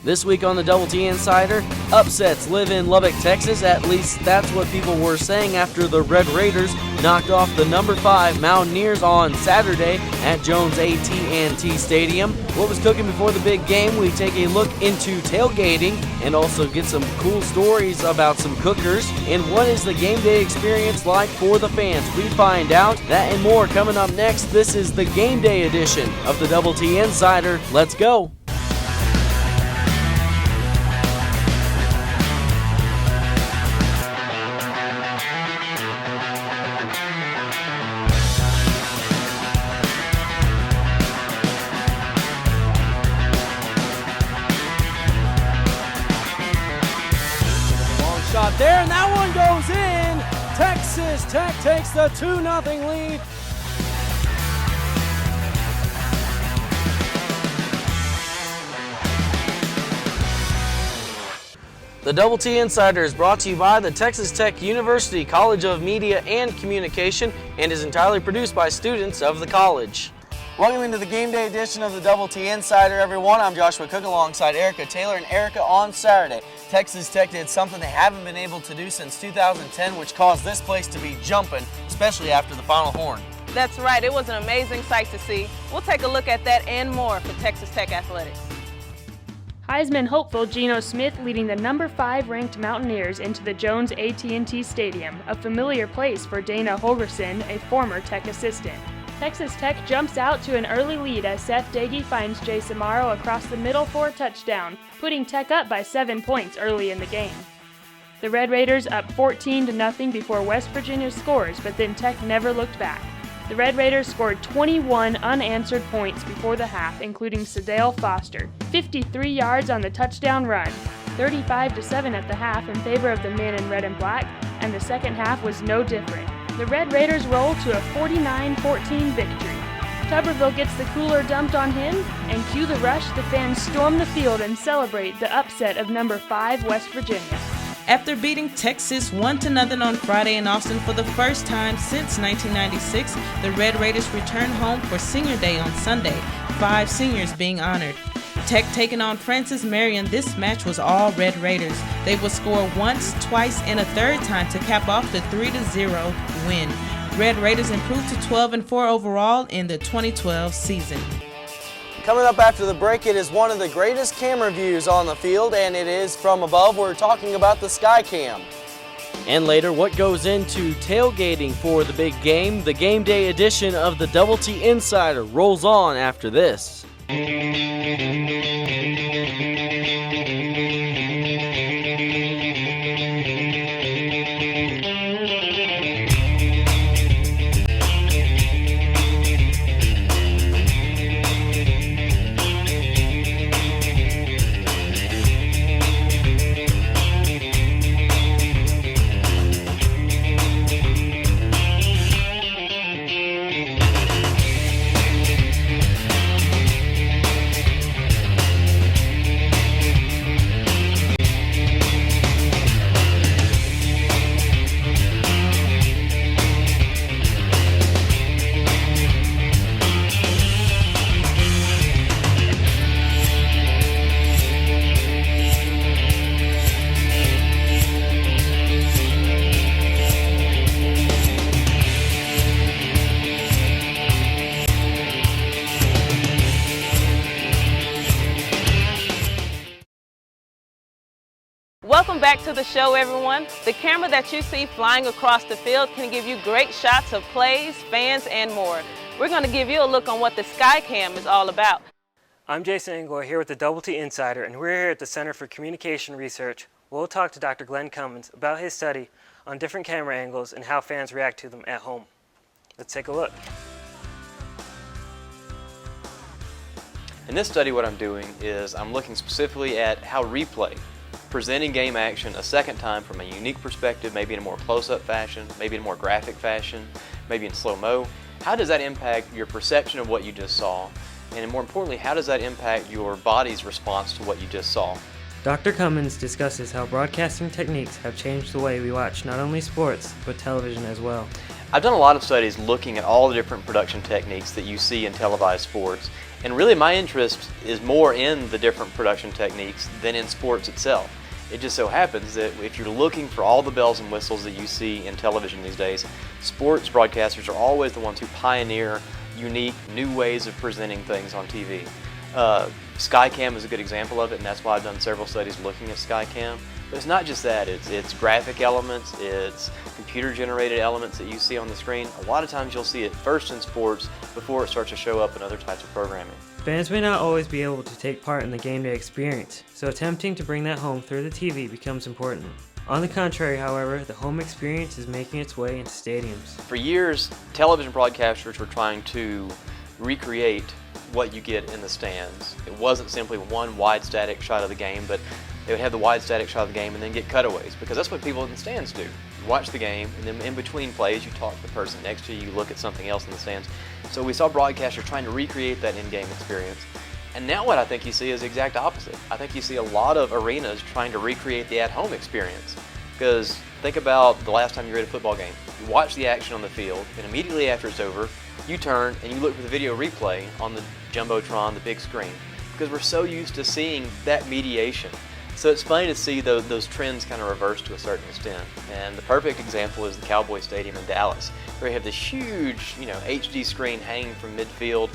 This week on the Double T Insider, upsets live in Lubbock, Texas. At least that's what people were saying after the Red Raiders knocked off the number 5 Mountaineers on Saturday at Jones AT&T Stadium. What was cooking before the big game? We take a look into tailgating and also get some cool stories about some cookers. And what is the game day experience like for the fans? We find out that and more coming up next. This is the game day edition of the Double T Insider. Let's go. Shot there, and that one goes in. Texas Tech takes the 2-0 lead. The Double T Insider is brought to you by the Texas Tech University College of Media and Communication and is entirely produced by students of the college. Welcome into the game day edition of the Double T Insider, everyone. I'm Joshua Cook alongside Erica Taylor. And Erica, on Saturday, Texas Tech did something they haven't been able to do since 2010, which caused this place to be jumping, especially after the final horn. That's right. It was an amazing sight to see. We'll take a look at that and more for Texas Tech athletics. Heisman hopeful Geno Smith leading the number 5 ranked Mountaineers into the Jones AT&T Stadium, a familiar place for Dana Holgerson, a former Tech assistant. Texas Tech jumps out to an early lead as Seth Dagey finds Jay Samaro across the middle for a touchdown, putting Tech up by 7 points early in the game. The Red Raiders up 14-0 before West Virginia scores, but then Tech never looked back. The Red Raiders scored 21 unanswered points before the half, including Sadale Foster, 53 yards on the touchdown run, 35-7 at the half in favor of the men in red and black, and the second half was no different. The Red Raiders roll to a 49-14 victory. Tuberville gets the cooler dumped on him, and cue the rush, the fans storm the field and celebrate the upset of number 5 West Virginia. After beating Texas 1-0 on Friday in Austin for the first time since 1996, the Red Raiders return home for Senior Day on Sunday, 5 seniors being honored. Tech taking on Francis Marion, this match was all Red Raiders. They would score once, twice, and a third time to cap off the 3-0 win. Red Raiders improved to 12-4 overall in the 2012 season. Coming up after the break, it is one of the greatest camera views on the field, and it is from above. We're talking about the Sky Cam. And later, what goes into tailgating for the big game? The game day edition of the Double T Insider rolls on after this. Welcome back to the show, everyone. The camera that you see flying across the field can give you great shots of plays, fans, and more. We're going to give you a look on what the Sky Cam is all about. I'm Jason Angoy here with the Double T Insider, and we're here at the Center for Communication Research. We'll talk to Dr. Glenn Cummins about his study on different camera angles and how fans react to them at home. Let's take a look. In this study, what I'm doing is I'm looking specifically at how replay, presenting game action a second time from a unique perspective, maybe in a more close-up fashion, maybe in a more graphic fashion, maybe in slow-mo. How does that impact your perception of what you just saw? And more importantly, how does that impact your body's response to what you just saw? Dr. Cummins discusses how broadcasting techniques have changed the way we watch not only sports, but television as well. I've done a lot of studies looking at all the different production techniques that you see in televised sports, And really my interest is more in the different production techniques than in sports itself. It just so happens that if you're looking for all the bells and whistles that you see in television these days, sports broadcasters are always the ones who pioneer unique, new ways of presenting things on TV. Skycam is a good example of it, and that's why I've done several studies looking at Skycam. But it's not just that, it's graphic elements, it's computer-generated elements that you see on the screen. A lot of times you'll see it first in sports before it starts to show up in other types of programming. Fans may not always be able to take part in the game day experience, so attempting to bring that home through the TV becomes important. On the contrary, however, the home experience is making its way into stadiums. For years, television broadcasters were trying to recreate what you get in the stands. It wasn't simply one wide static shot of the game, but they would have the wide static shot of the game and then get cutaways, because that's what people in the stands do. You watch the game, and then in between plays, you talk to the person next to you, you look at something else in the stands. So we saw broadcasters trying to recreate that in-game experience. And now what I think you see is the exact opposite. I think you see a lot of arenas trying to recreate the at-home experience. Because think about the last time you were at a football game. You watch the action on the field, and immediately after it's over, you turn and you look for the video replay on the Jumbotron, the big screen. Because we're so used to seeing that mediation. So it's funny to see those trends kind of reverse to a certain extent. And the perfect example is the Cowboy Stadium in Dallas, where you have this huge, HD screen hanging from midfield.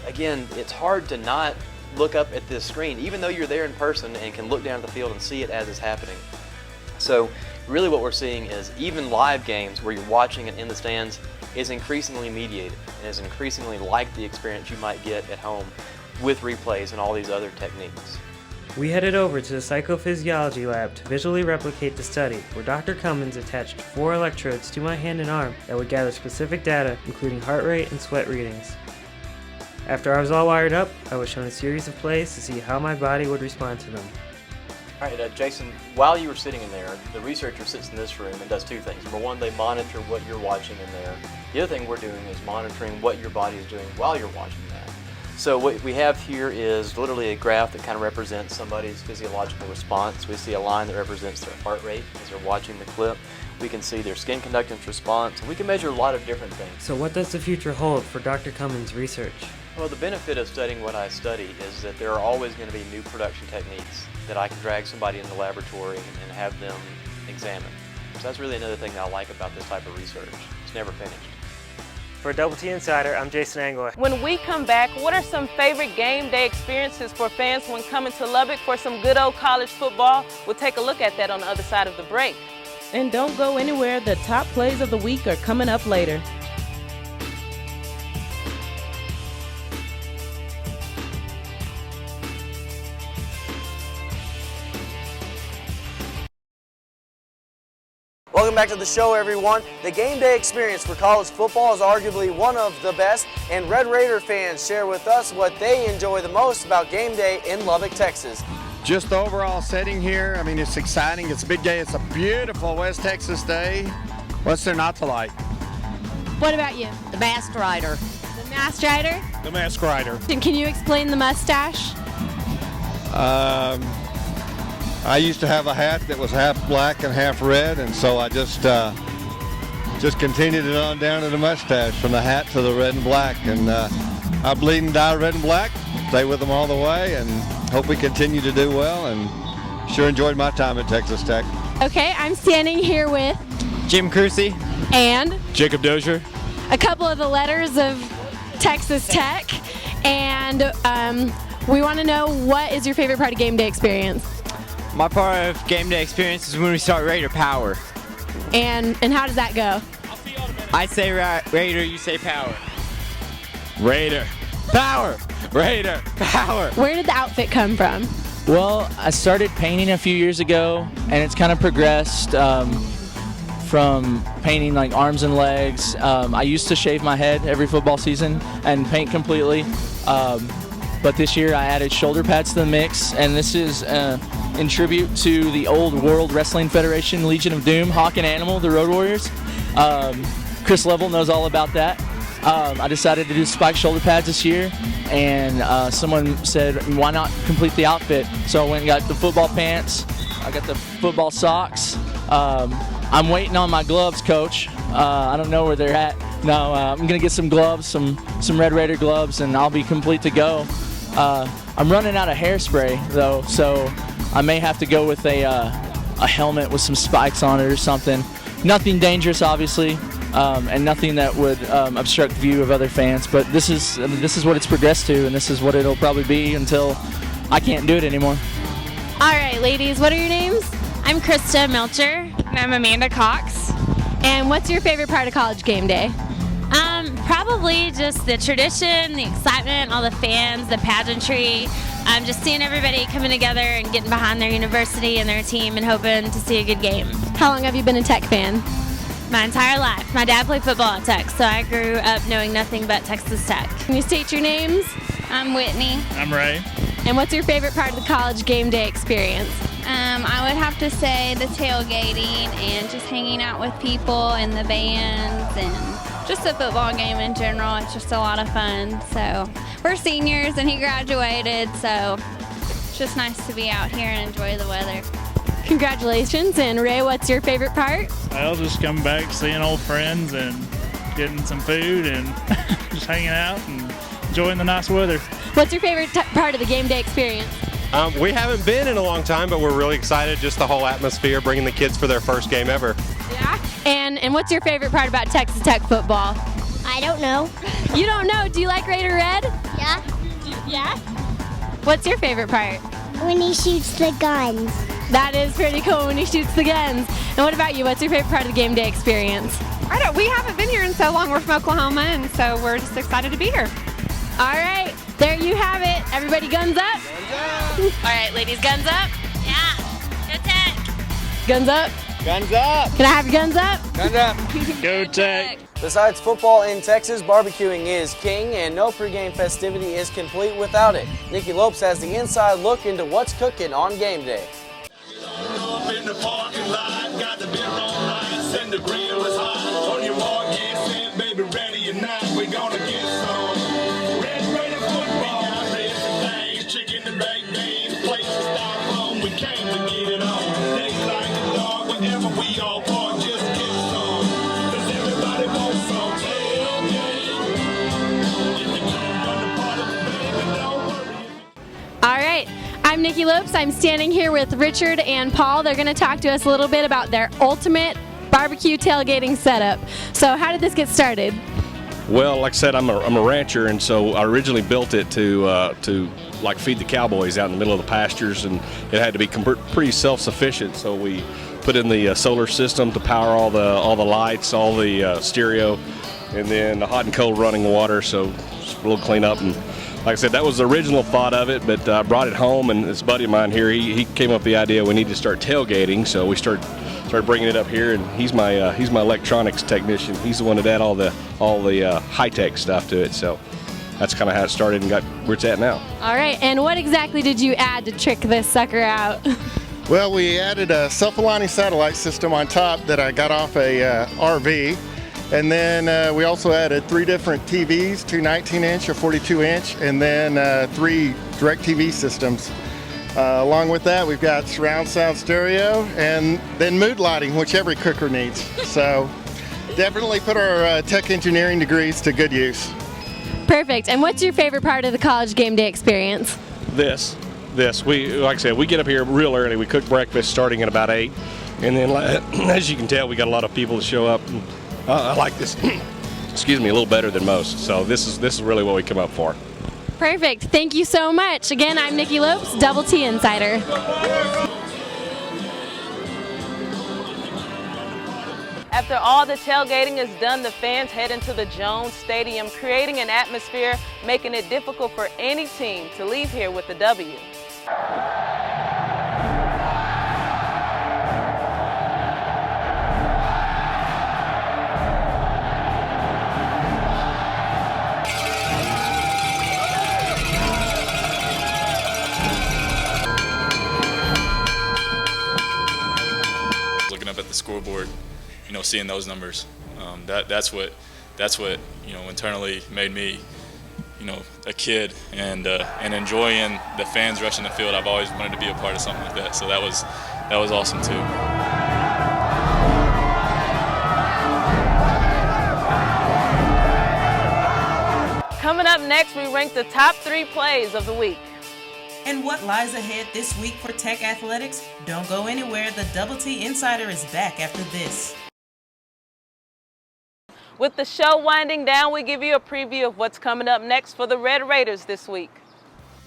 Again, it's hard to not look up at this screen, even though you're there in person and can look down at the field and see it as it's happening. So really what we're seeing is even live games where you're watching it in the stands is increasingly mediated and is increasingly like the experience you might get at home with replays and all these other techniques. We headed over to the psychophysiology lab to visually replicate the study, where Dr. Cummins attached 4 electrodes to my hand and arm that would gather specific data, including heart rate and sweat readings. After I was all wired up, I was shown a series of plays to see how my body would respond to them. All right, Jason, while you were sitting in there, the researcher sits in this room and does 2 things. Number 1, they monitor what you're watching in there. The other thing we're doing is monitoring what your body is doing while you're watching that. So what we have here is literally a graph that kind of represents somebody's physiological response. We see a line that represents their heart rate as they're watching the clip. We can see their skin conductance response, and we can measure a lot of different things. So what does the future hold for Dr. Cummins' research? Well, the benefit of studying what I study is that there are always going to be new production techniques that I can drag somebody in the laboratory and have them examine. So that's really another thing that I like about this type of research. It's never finished. For Double T Insider, I'm Jason Angoy. When we come back, what are some favorite game day experiences for fans when coming to Lubbock for some good old college football? We'll take a look at that on the other side of the break. And don't go anywhere, the top plays of the week are coming up later. Welcome back to the show, everyone. The game day experience for college football is arguably one of the best, and Red Raider fans share with us what they enjoy the most about game day in Lubbock, Texas. Just the overall setting here, I mean, it's exciting. It's a big day. It's a beautiful West Texas day. What's there not to like? What about you? The Masked Rider. The Masked Rider? The Masked Rider. And can you explain the mustache? I used to have a hat that was half black and half red, and so I just continued it on down to the mustache, from the hat to the red and black. And I bleed and die red and black, stay with them all the way, and hope we continue to do well, and sure enjoyed my time at Texas Tech. Okay, I'm standing here with Jim Crucy and Jacob Dozier. A couple of the letters of Texas Tech, and we want to know, what is your favorite part of game day experience? My part of game day experience is when we start Raider Power. And how does that go? I say Raider, you say Power. Raider Power! Raider Power! Where did the outfit come from? Well, I started painting a few years ago, and it's kind of progressed from painting like arms and legs. I used to shave my head every football season and paint completely. But this year I added shoulder pads to the mix, and this is in tribute to the old World Wrestling Federation Legion of Doom, Hawk and Animal, the Road Warriors. Chris Level knows all about that. I decided to do spiked shoulder pads this year, and someone said, why not complete the outfit? So I went and got the football pants, I got the football socks. I'm waiting on my gloves, Coach. I don't know where they're at, No, I'm gonna get some gloves, some Red Raider gloves, and I'll be complete to go. I'm running out of hairspray though, so I may have to go with a helmet with some spikes on it or something. Nothing dangerous, obviously, and nothing that would obstruct view of other fans. But this is what it's progressed to, and this is what it'll probably be until I can't do it anymore. All right, ladies, what are your names? I'm Krista Melcher. And I'm Amanda Cox. And what's your favorite part of college game day? Probably just the tradition, the excitement, all the fans, the pageantry, just seeing everybody coming together and getting behind their university and their team and hoping to see a good game. How long have you been a Tech fan? My entire life. My dad played football at Tech, so I grew up knowing nothing but Texas Tech. Can you state your names? I'm Whitney. I'm Ray. And what's your favorite part of the college game day experience? I would have to say the tailgating and just hanging out with people and the bands and just the football game in general. It's just a lot of fun. So we're seniors and he graduated, so it's just nice to be out here and enjoy the weather. Congratulations. And Ray, what's your favorite part? Well, just coming back, seeing old friends and getting some food and just hanging out and enjoying the nice weather. What's your favorite part of the game day experience? We haven't been in a long time, but we're really excited, just the whole atmosphere, bringing the kids for their first game ever. Yeah. And what's your favorite part about Texas Tech football? I don't know. You don't know? Do you like Raider Red? Yeah. Yeah? What's your favorite part? When he shoots the guns. That is pretty cool when he shoots the guns. And what about you? What's your favorite part of the game day experience? We haven't been here in so long. We're from Oklahoma, and so we're just excited to be here. All right, there you have it. Everybody guns up? Guns up. All right, ladies, guns up? Yeah. Go Tech. Guns up? Guns up. Can I have your guns up? Guns up. Go Tech. Besides football in Texas, barbecuing is king, and no pregame festivity is complete without it. Nicki Lopes has the inside look into what's cooking on game day. Up in the parking lot, got the beer on ice and the grill is hot. On your mark, get set, baby, ready or not, we gonna get some Red Raider football. Got ribs and things, chicken and baked beans, plates and styrofoam. We came to get it on. They like the dog, whenever we all park, just get some. 'Cause everybody wants some tailgate. If you come on the party, baby, don't worry. All right. I'm Nicki Lopes. I'm standing here with Richard and Paul. They're going to talk to us a little bit about their ultimate barbecue tailgating setup. So how did this get started? Well, like I said, I'm a rancher, and so I originally built it to like feed the cowboys out in the middle of the pastures, and it had to be pretty self-sufficient. So we put in the solar system to power all the lights, all the stereo, and then the hot and cold running water. So just a little cleanup. And like I said, that was the original thought of it, but I brought it home, and this buddy of mine here, he came up with the idea we need to start tailgating, so we started bringing it up here, and he's my electronics technician. He's the one that added all the high-tech stuff to it, so that's kind of how it started and got where it's at now. All right, and what exactly did you add to trick this sucker out? Well, we added a self-aligning satellite system on top that I got off a RV. And then we also added 3 different TVs, 2 19-inch, a 42-inch, and then 3 DirecTV systems. Along with that, we've got surround sound stereo and then mood lighting, which every cooker needs. So definitely put our tech engineering degrees to good use. Perfect. And what's your favorite part of the college game day experience? This. We, like I said, we get up here real early. We cook breakfast starting at about 8. And then, as you can tell, we got a lot of people that show up. I like this, excuse me, a little better than most. So this is really what we come up for. Perfect. Thank you so much. Again, I'm Nicki Lopes, Double T Insider. After all the tailgating is done, the fans head into the Jones Stadium, creating an atmosphere, making it difficult for any team to leave here with a W. Looking up at the scoreboard, seeing those numbers, that's what internally made me, a kid, and enjoying the fans rushing the field. I've always wanted to be a part of something like that, so that was awesome too. up next, we rank the top 3 plays of the week. And what lies ahead this week for Tech Athletics? Don't go anywhere. The Double T Insider is back after this. With the show winding down, we give you a preview of what's coming up next for the Red Raiders this week.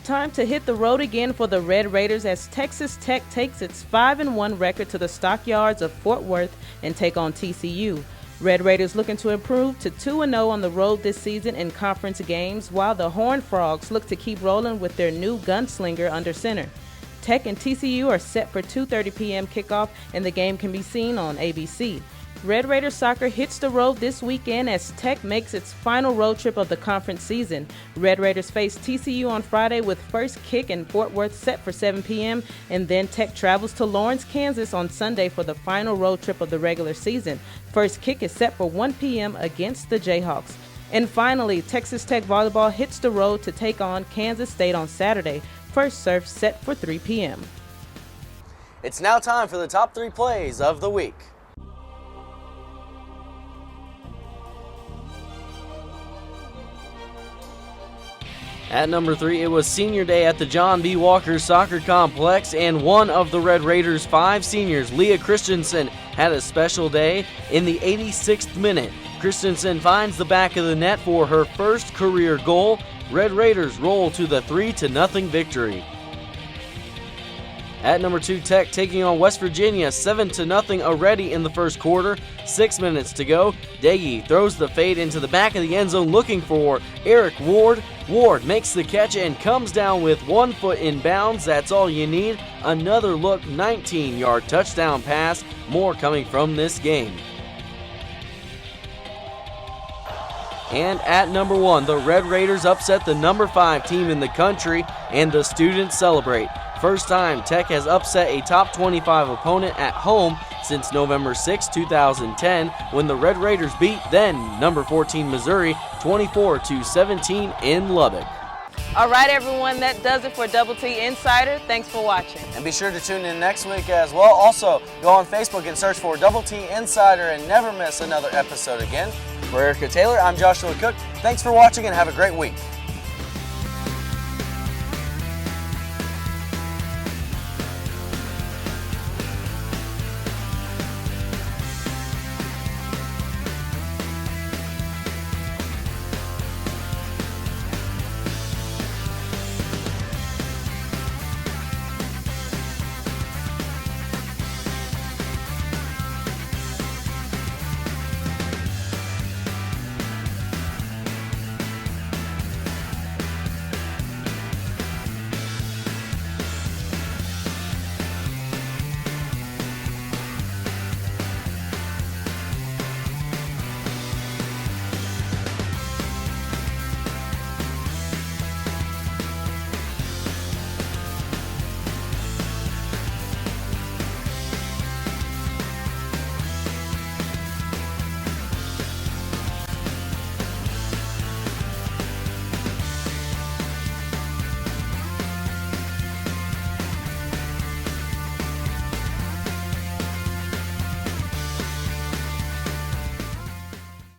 Time to hit the road again for the Red Raiders as Texas Tech takes its 5-1 record to the Stockyards of Fort Worth and take on TCU. Red Raiders looking to improve to 2-0 on the road this season in conference games, while the Horned Frogs look to keep rolling with their new gunslinger under center. Tech and TCU are set for 2:30 p.m. kickoff, and the game can be seen on ABC. Red Raiders soccer hits the road this weekend as Tech makes its final road trip of the conference season. Red Raiders face TCU on Friday with first kick in Fort Worth set for 7 p.m. and then Tech travels to Lawrence, Kansas on Sunday for the final road trip of the regular season. First kick is set for 1 p.m. against the Jayhawks. And finally, Texas Tech volleyball hits the road to take on Kansas State on Saturday. First serve set for 3 p.m. It's now time for the top 3 plays of the week. At number 3, it was senior day at the John B. Walker Soccer Complex, and one of the Red Raiders' 5 seniors, Leah Christensen, had a special day. In the 86th minute, Christensen finds the back of the net for her first career goal. Red Raiders roll to the 3-0 victory. At number 2, Tech taking on West Virginia, 7-0 already in the first quarter. 6 minutes to go. Deggy throws the fade into the back of the end zone looking for Eric Ward. Ward makes the catch and comes down with 1 foot in bounds. That's all you need. Another look, 19-yard touchdown pass. More coming from this game. And at number 1, the Red Raiders upset the number 5 team in the country, and the students celebrate. First time Tech has upset a top 25 opponent at home since November 6, 2010, when the Red Raiders beat then number 14 Missouri 24-17 in Lubbock. All right, everyone, that does it for Double T Insider. Thanks for watching. And be sure to tune in next week as well. Also, go on Facebook and search for Double T Insider and never miss another episode again. For Erica Taylor, I'm Joshua Cook. Thanks for watching and have a great week.